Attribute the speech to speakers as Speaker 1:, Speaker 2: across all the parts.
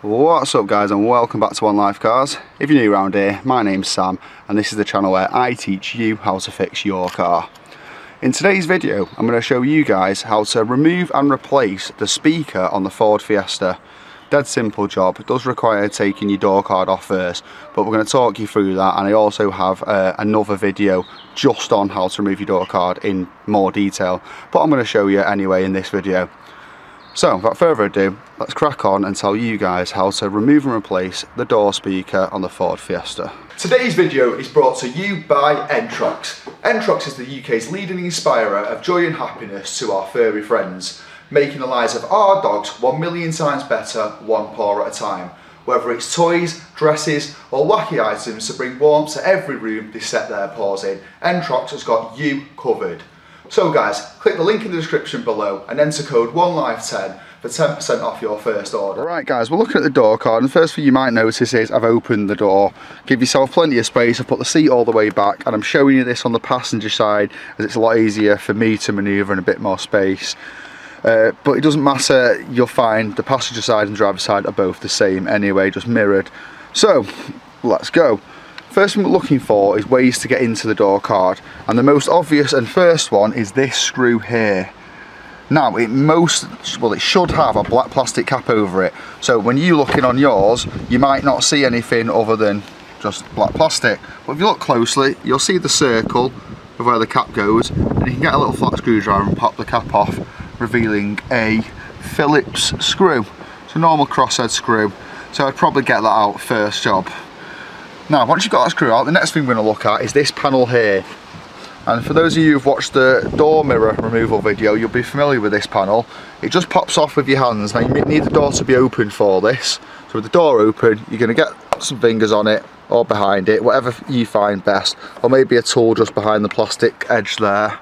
Speaker 1: What's up guys, and welcome back to One Life Cars. If you're new around here, my name's Sam and this is the channel where I teach you how to fix your car. In today's video I'm going to show you guys how to remove and replace the speaker on the Ford Fiesta. Dead simple job. It does require taking your door card off first, but we're going to talk you through that, and I also have another video just on how to remove your door card in more detail, but I'm going to show you anyway in this video. So without further ado, let's crack on and tell you guys how to remove and replace the door speaker on the Ford Fiesta. Today's video is brought to you by Entrox. Entrox is the UK's leading inspirer of joy and happiness to our furry friends, making the lives of our dogs 1,000,000 times better, one paw at a time. Whether it's toys, dresses or wacky items to bring warmth to every room they set their paws in, Entrox has got you covered. So guys, click the link in the description below and enter code ONELIFE10 for 10% off your first order. Right guys, we're looking at the door card, and the first thing you might notice is I've opened the door. Give yourself plenty of space. I've put the seat all the way back, and I'm showing you this on the passenger side as it's a lot easier for me to manoeuvre and a bit more space. But it doesn't matter, you'll find the passenger side and driver's side are both the same anyway, just mirrored. So, let's go. First thing we're looking for is ways to get into the door card, and the most obvious and first one is this screw here. Now it should have a black plastic cap over it, so when you look in on yours you might not see anything other than just black plastic, but if you look closely you'll see the circle of where the cap goes, and you can get a little flat screwdriver and pop the cap off, revealing a Phillips screw. It's a normal crosshead screw, so I'd probably get that out first job. Now once you've got that screw out, the next thing we're going to look at is this panel here. And for those of you who've watched the door mirror removal video, you'll be familiar with this panel. It just pops off with your hands. Now you need the door to be open for this. So with the door open, you're going to get some fingers on it or behind it, whatever you find best. Or maybe a tool just behind the plastic edge there,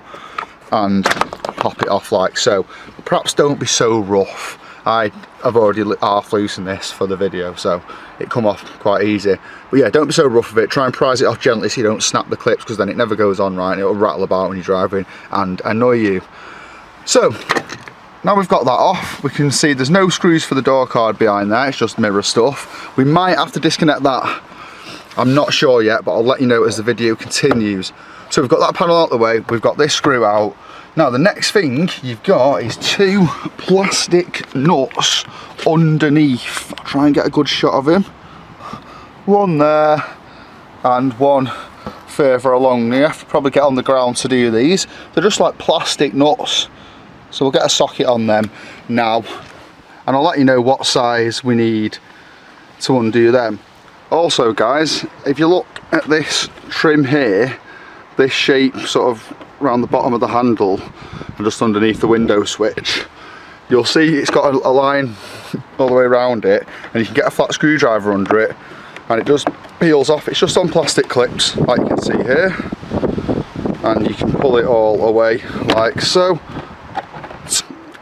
Speaker 1: and pop it off like so. But perhaps don't be so rough. I've already half loosened this for the video, so it come off quite easy. But yeah, don't be so rough with it. Try and prise it off gently so you don't snap the clips, because then it never goes on right and it'll rattle about when you're driving and annoy you. So now we've got that off, we can see there's no screws for the door card behind there, it's just mirror stuff. We might have to disconnect that, I'm not sure yet, but I'll let you know as the video continues. So we've got that panel out the way, we've got this screw out. Now the next thing you've got is two plastic nuts underneath. I'll try and get a good shot of him. One there and one further along. You have to probably get on the ground to do these. They're just like plastic nuts. So we'll get a socket on them now, and I'll let you know what size we need to undo them. Also guys, if you look at this trim here, this shape sort of around the bottom of the handle and just underneath the window switch, you'll see it's got a line all the way around it, and you can get a flat screwdriver under it and it just peels off. It's just on plastic clips like you can see here, and you can pull it all away like so.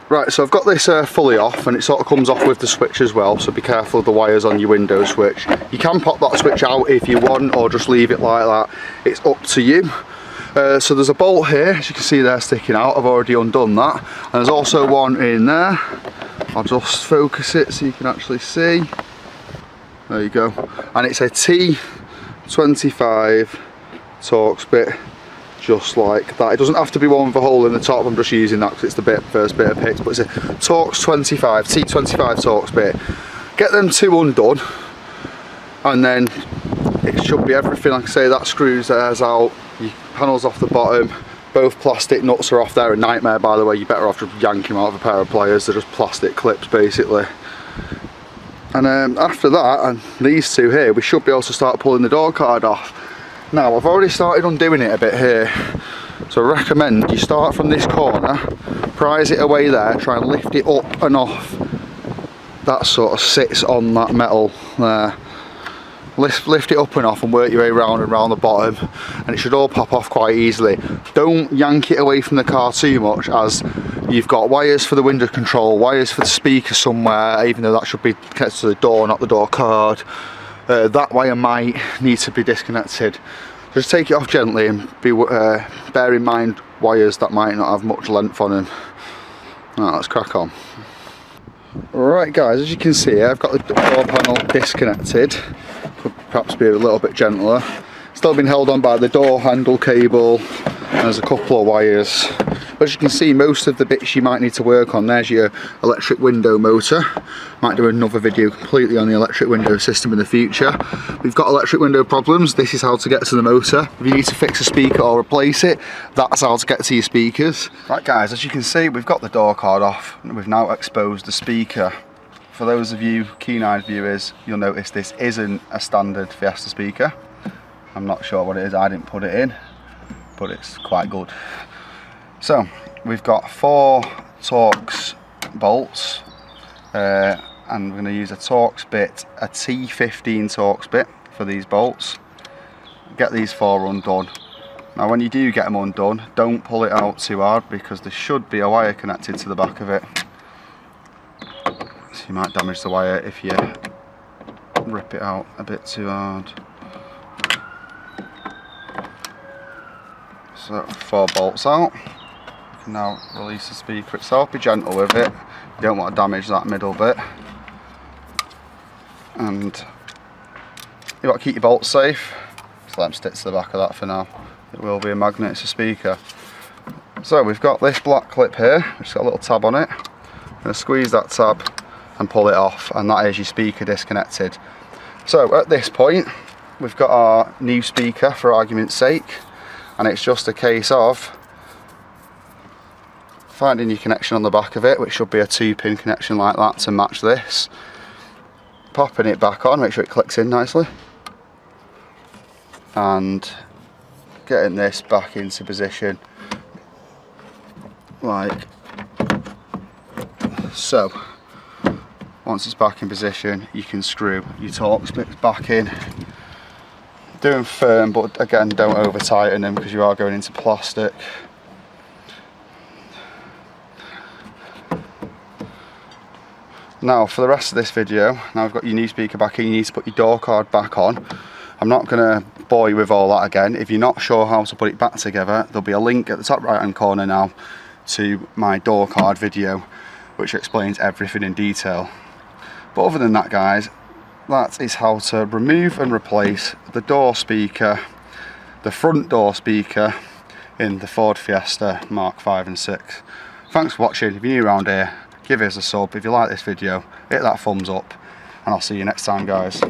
Speaker 1: Right, so I've got this fully off, and it sort of comes off with the switch as well, so be careful of the wires on your window switch. You can pop that switch out if you want, or just leave it like that, it's up to you. So there's a bolt here, as you can see there sticking out, I've already undone that, and there's also one in there. I'll just focus it so you can actually see. There you go, and it's a T25 Torx bit, just like that. It doesn't have to be one with a hole in the top, I'm just using that because it's the first bit of pics, but it's a Torx T25 Torx bit. Get them two undone, and then it should be everything. Like I say, that screws there's out, your panels off the bottom, both plastic nuts are off there. A nightmare, by the way, you're better off just yanking them out of a pair of pliers. They're just plastic clips basically. And after that, and these two here, we should be able to start pulling the door card off. Now I've already started undoing it a bit here, so I recommend you start from this corner, prise it away there, try and lift it up and off. That sort of sits on that metal there. Lift it up and off and work your way around and around the bottom, and it should all pop off quite easily. Don't yank it away from the car too much, as you've got wires for the window control, wires for the speaker somewhere, even though that should be connected to the door, not the door card. That wire might need to be disconnected. Just take it off gently and bear in mind wires that might not have much length on them. Right, let's crack on. Right guys, as you can see here, I've got the door panel disconnected. Could perhaps be a little bit gentler. Still been held on by the door handle cable, and there's a couple of wires. But as you can see, most of the bits you might need to work on, there's your electric window motor. Might do another video completely on the electric window system in the future. We've got electric window problems, this is how to get to the motor. If you need to fix a speaker or replace it, that's how to get to your speakers. Right guys, as you can see, we've got the door card off, and we've now exposed the speaker. For those of you keen-eyed viewers, you'll notice this isn't a standard Fiesta speaker. I'm not sure what it is, I didn't put it in, but it's quite good. So we've got 4 Torx bolts, and we're going to use a Torx bit, a T15 Torx bit for these bolts. Get these 4 undone. Now when you do get them undone, don't pull it out too hard, because there should be a wire connected to the back of it. So you might damage the wire if you rip it out a bit too hard. So 4 bolts out. You can now release the speaker itself, be gentle with it, you don't want to damage that middle bit. And you've got to keep your bolts safe, so let them stick to the back of that for now. It will be a magnet, it's a speaker. So we've got this black clip here, which has got a little tab on it. I'm going to squeeze that tab and pull it off, and that is your speaker disconnected. So at this point, we've got our new speaker for argument's sake, and it's just a case of finding your connection on the back of it, which should be a 2-pin connection like that to match this, popping it back on, make sure it clicks in nicely, and getting this back into position like so. Once it's back in position, you can screw your Torx bits back in. Do them firm, but again, don't over tighten them because you are going into plastic. Now for the rest of this video, now I've got your new speaker back in, you need to put your door card back on. I'm not going to bore you with all that again. If you're not sure how to put it back together, there'll be a link at the top right hand corner now to my door card video, which explains everything in detail. But other than that guys, that is how to remove and replace the door speaker, the front door speaker in the Ford Fiesta Mark 5 and 6. Thanks for watching. If you're new around here, give us a sub. If you like this video, hit that thumbs up, and I'll see you next time guys.